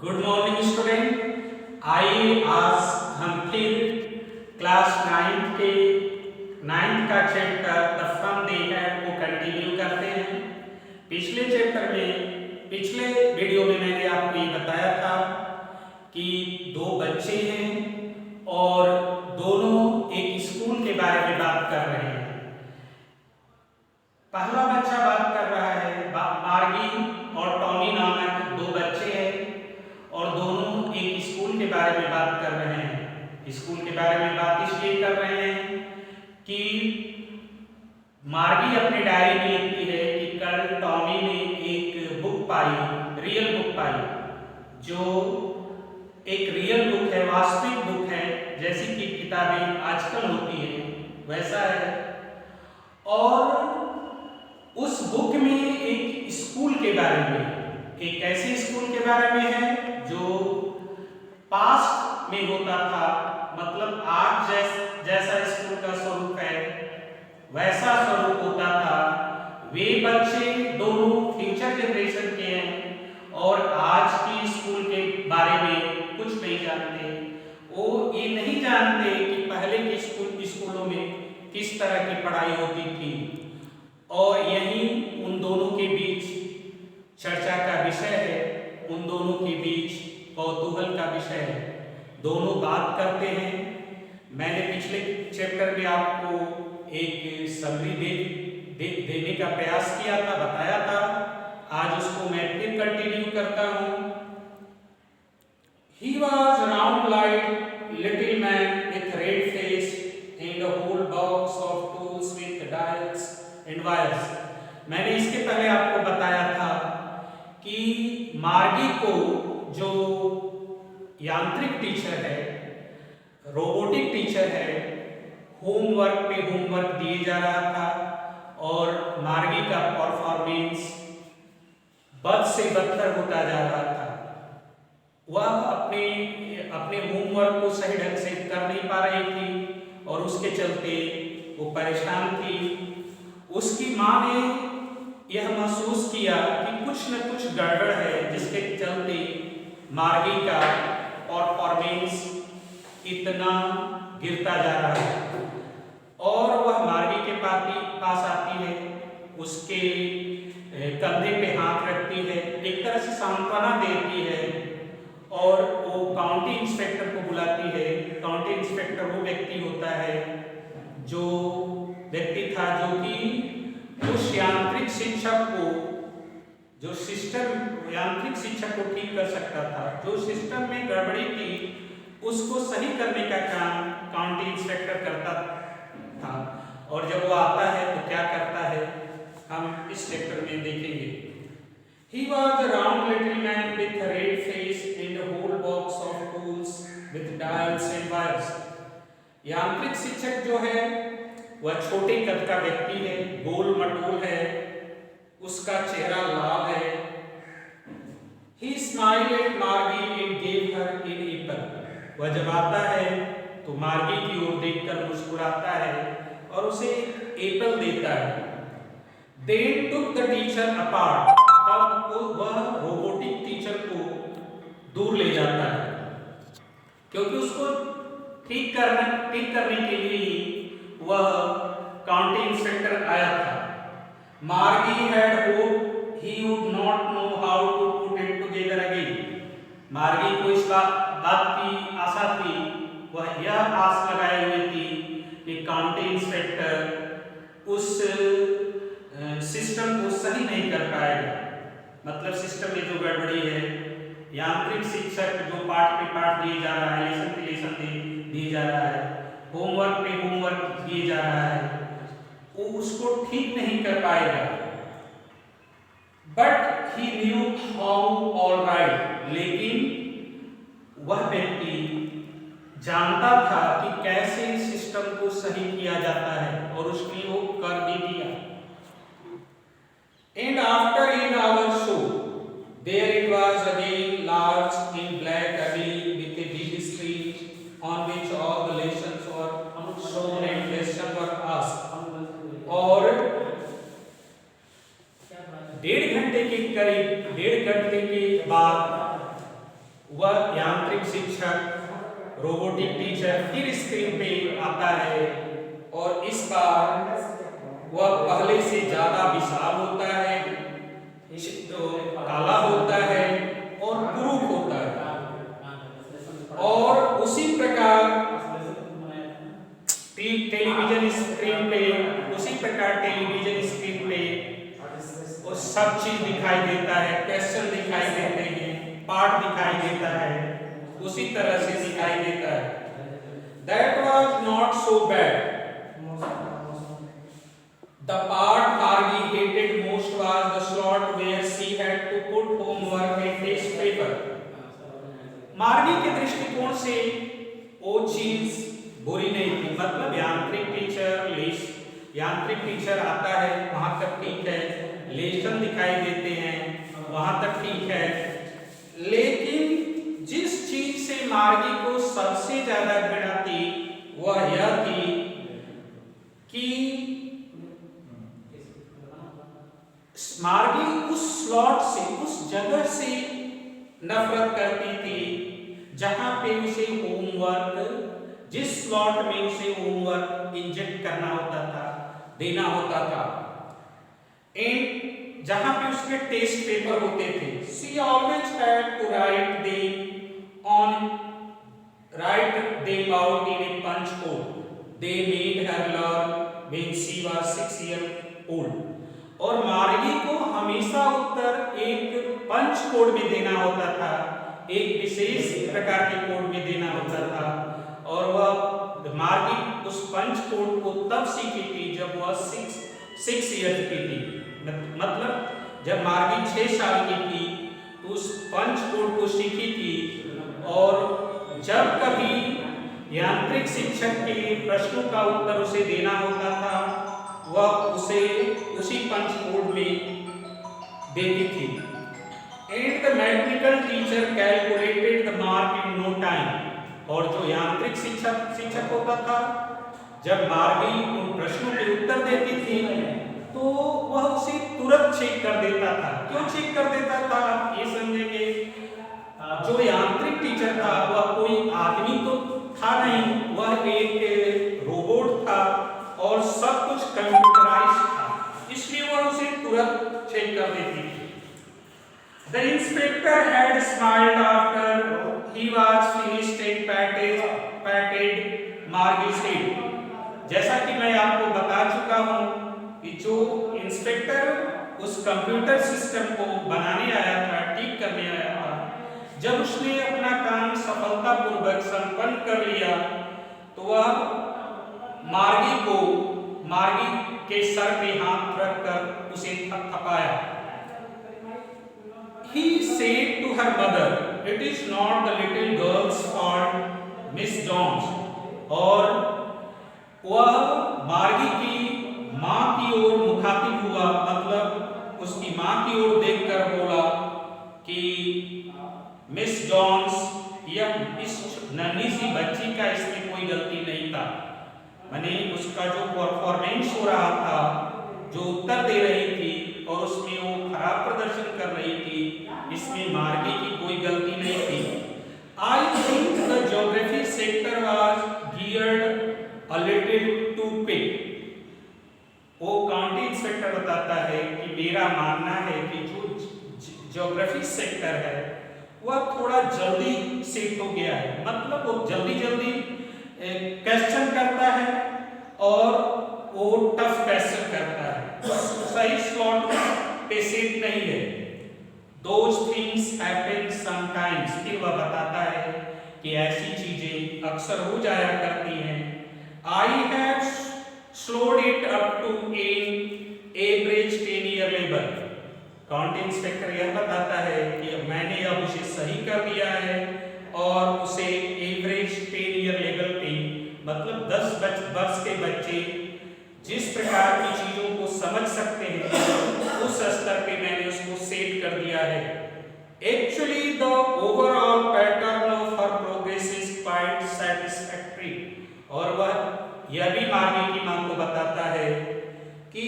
Good morning student. आइए आज हम फिर क्लास 9 के 9th का chapter the from they had को कंटिन्यू करते हैं। पिछले चैप्टर में पिछले वीडियो में मैंने आपको ये बताया था कि दो बच्चे हैं और दोनों एक स्कूल के बारे में बात कर रहे हैं। पहला बच्चा बात कर रहा है मार्गी और टॉमी नामक दो बच्चे हैं और दोनों एक स्कूल के बारे में बात कर रहे हैं। स्कूल के बारे में बात इसलिए कर रहे हैं कि मार्गी अपनी डायरी में लिखती है कि कल टॉमी ने एक बुक पाई, रियल बुक पाई, जो एक रियल बुक है, वास्तविक बुक है, जैसी कि किताबें आजकल होती हैं वैसा है। और उस बुक में एक स्कूल के बारे में, एक ऐसे स्कूल के बारे में है जो पास्ट में होता था, मतलब आज जैसा स्कूल का स्वरूप है वैसा स्वरूप होता था। वे बच्चे दोनों फ्यूचर जनरेशन के हैं और आज की स्कूल के बारे में कुछ नहीं जानते। वो ये नहीं जानते कि पहले के स्कूलों में किस तरह की पढ़ाई होती थी। और यही उन दोनों के बीच चर्चा का विषय है, उन दोनों के बीच कौतूहल का विषय है। दोनों बात करते हैं। मैंने पिछले चैप्टर में आपको एक समरी देने का प्रयास किया था, बताया था। आज उसको मैं फिर कंटिन्यू करता हूँ। He was round-eyed little man with red face and a whole box of tools with dials and wires. मैंने इसके पहले आपको बताया था कि मार्गी को जो यांत्रिक टीचर है, रोबोटिक टीचर है, होमवर्क पे होमवर्क दिए जा रहा था और मार्गी का परफॉर्मेंस बद से बदतर होता जा रहा था। वह अपने होमवर्क को सही ढंग से कर नहीं पा रही थी और उसके चलते वो परेशान थी। उसकी माँ ने यह महसूस किया कि कुछ न कुछ गड़बड़ है, जिसके चलते मार्गी का परफॉर्मेंस इतना गिरता जा रहा है। और वह मार्गी के पास आती है, उसके कंधे पे हाथ रखती है, एक तरह से सांत्वना देती है और वो काउंटी इंस्पेक्टर को बुलाती है। काउंटी इंस्पेक्टर वो व्यक्ति होता है जो व्यक्ति था जो कि उस यांत्रिक शिक्षक को, जो सिस्टम यांत्रिक शिक्षक को ठीक कर सकता था, जो सिस्टम में गड़बड़ी थी उसको सही करने का काम काउंटी इंस्पेक्टर करता था। और जब वो आता है तो क्या करता है, हम इस चैप्टर में देखेंगे। He was a round little man with a red face and a whole box of tools with dials and wires. यांत्रिक शिक्षक जो है वह छोटे कद का व्यक्ति है, गोल मटोल है, उसका चेहरा लाल है। He smiled at Margie and gave her an apple. वह जब आता है तो मार्गी की ओर देखकर मुस्कुराता है और उसे एप्पल देता है। They took the teacher apart. तब वह रोबोटिक टीचर को दूर ले जाता है, क्योंकि उसको ठीक करने के लिए ही वह काउंटी इंस्पेक्टर आया था। मार्गी had hoped he would not know how to put it together again. मार्गी को इस बात की आशा थी, वह यह आस लगाए हुए थी कि काउंटी इंस्पेक्टर उस सिस्टम को सही नहीं कर पाएगा। मतलब सिस्टम में जो गड़बड़ी है, यांत्रिक शिक्षक जो पाठ पे पाठ दिए जा रहा है, लेसन पे लेसन दिए जा रहा है, होमवर्क पे होमवर्क दिए जा रहा है, वो उसको ठीक नहीं कर पाएगा। But he knew how all right, लेकिन वह व्यक्ति जानता था कि कैसे सिस्टम को सही किया जाता है और उसने वो कर भी दिया। And after an hour so, there it was again, large in black ugly with a big screen on which all the lessons were shown and questions were asked. और 1.5 घंटे के बाद वह यांत्रिक शिक्षक, रोबोटिक टीचर फिर स्क्रीन पे आता है और इस बार वह पहले से ज्यादा विशाल होता है, तो काला होता है और कुरूप होता है। और उसी प्रकार टेलीविजन स्क्रीन पे, उसी प्रकार टेलीविजन स्क्रीन पे वो सब चीज दिखाई देता है, क्वेश्चन दिखाई देते हैं, पाठ दिखाई देता है, उसी तरह से दिखाई देता है। That was not so bad. The part Margie hated most was the slot where she had to put homework and test paper. मार्गी के दृष्टिकोण से वो चीज बुरी नहीं थी, मतलब यांत्रिक टीचर आता है वहां तक ठीक है, लेसन दिखाई देते हैं वहां तक ठीक है, लेकिन जिस चीज से मार्गी को सबसे ज्यादा घृणा थी वह यह थी कि मार्गी उस स्लॉट से, उस जगह से नफरत करती थी जहां पे उसे होमवर्क, जिस स्लॉट में उसे होमवर्क इंजेक्ट करना होता था, देना होता था, एंड जहां पे उसके टेस्ट पेपर होते थे। She always had to write them out in a punch code. They made her learn when she was 6 years old. और मार्गी को हमेशा उत्तर एक पंच कोड में देना होता था, एक विशेष प्रकार के कोड में देना होता था, और वह मार्गी उस पंच कोड को तब सीखी थी जब वह 6 ईयर्स की थी, मतलब जब मार्गी 6 साल की थी तो उस पंच कोड को सीखी थी। और जब कभी यांत्रिक शिक्षक के प्रश्नों का उत्तर उसे देना होता था वह उसे उसी पंच कोड में देती थी। And the mechanical teacher calculated the mark in no time. और जो यांत्रिक शिक्षक होता था, जब मार्गी उन प्रश्नों के उत्तर देती थी तो वह उसे तुरंत चेक कर देता था। क्यों चेक कर देता था आप ये समझेंगे। जो यांत्रिक टीचर था वह कोई आदमी तो था नहीं, वह एक रोबोट था और सब कुछ कंप्यूटराइज्ड था, इसलिए वह उसे तुरंत चेक कर देती थी। The inspector had smiled after he was finished and patted Margie's head. जैसा कि मैं आपको बता चुका हूँ कि जो इंस्पेक्टर उस कंप्यूटर सिस्टम को बनाने आया था, ठीक करने आया था, जब उसने अपना काम सफलतापूर्वक संपन्न कर लिया तो वह मार्गी के सर पे हाथ रखकर उसे थपथपाया। He said to her mother, "It is not the little girl's fault, Miss Jones." और वह मार्गी की माँ की ओर मुखातिब हुआ, मतलब उसकी माँ की ओर देखकर बोला कि मिस जॉन्स, यह इस नन्ही सी बच्ची का इसमें कोई गलती नहीं था। माने उसका जो परफॉर्मेंस हो रहा था, जो उत्तर दे रही थी और उसमें वो खराब प्रदर्शन कर रही थी, इसमें मार्गी की कोई गलती नहीं थी। I think the geography sector was geared a little too quick. वो काउंटी इंस्पेक्टर बताता है कि मेरा मानना है कि जो ज्योग्राफी सेक्टर है वह थोड़ा जल्दी सेट हो गया है, मतलब वो जल्दी क्वेश्चन करता है और वो टफ क्वेश्चन करता है, सही स्लॉट पे सेट नहीं है। Those things happen sometimes। फिर वह बताता है कि ऐसी चीजें अक्सर हो जाया करती हैं। I have slowed it up to an average 10-year level। County inspector यह बताता है कि मैंने अब उसे सही कर दिया है और उसे एवरेज 10-year लेवल पे, मतलब 10 वर्ष के बच्चे जिस प्रकार की चीजों को समझ सकते हैं उस स्तर पे मैंने उसको सेट कर दिया है। Actually the overall pattern of her progress is quite satisfactory। और वह यह भी मार्गी की मां को बताता है कि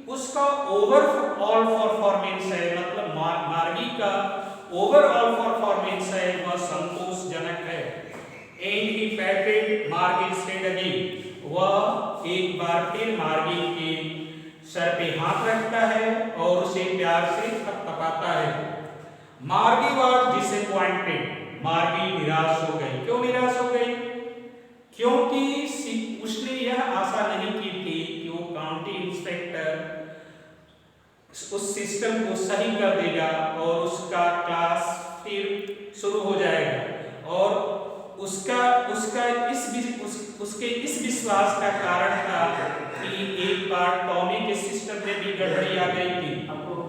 उसका ओवरऑल परफॉर्मेंस है, मतलब मार्गी का ओवरऑल परफॉर्मेंस है वह मार्गी वॉज डिसअपॉइंटेड, मार्गी निराश हो गई। क्यों निराश हो गई? क्योंकि उसने यह आशा नहीं की थी कि वो काउंटी इंस्पेक्टर उस सिस्टम को सही कर देगा और उसका क्लास फिर शुरू हो जाएगा। और उसका उसका उसके इस विश्वास का कारण था कि एक बार टॉमी के सिस्टम में भी गड़बड़ी आ गई थी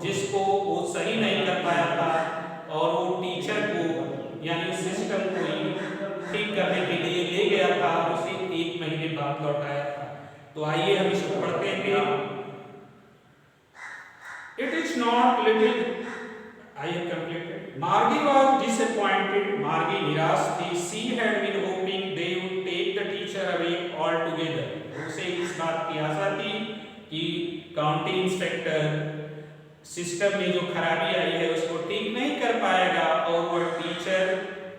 जिसको वो सही नहीं कर पाया था और वो टीचर को यानी उस सिस्टम को ही ठीक करने के लिए ले गया था और उसे 1 महीने बाद लौटाया था। तो आइए हम इसको पढ़ते हैं। It is not little. I have completed. Margie was disappointed. Margie निराश थी. She had been hoping they would take the teacher away altogether. उसे इस बात की आशा थी कि काउंटी इंस्पेक्टर सिस्टम में जो खराबी आई है उसको ठीक नहीं कर पाएगा और वह टीचर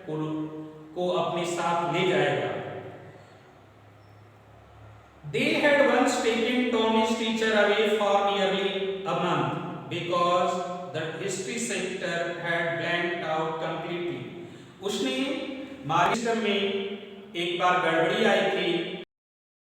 को अपने साथ ले जाएगा। They had once taken Tommy's teacher away for nearly a month because the history sector had blanked out completely. उसने मार्गी सिस्टम में एक बार गड़बड़ी आई थी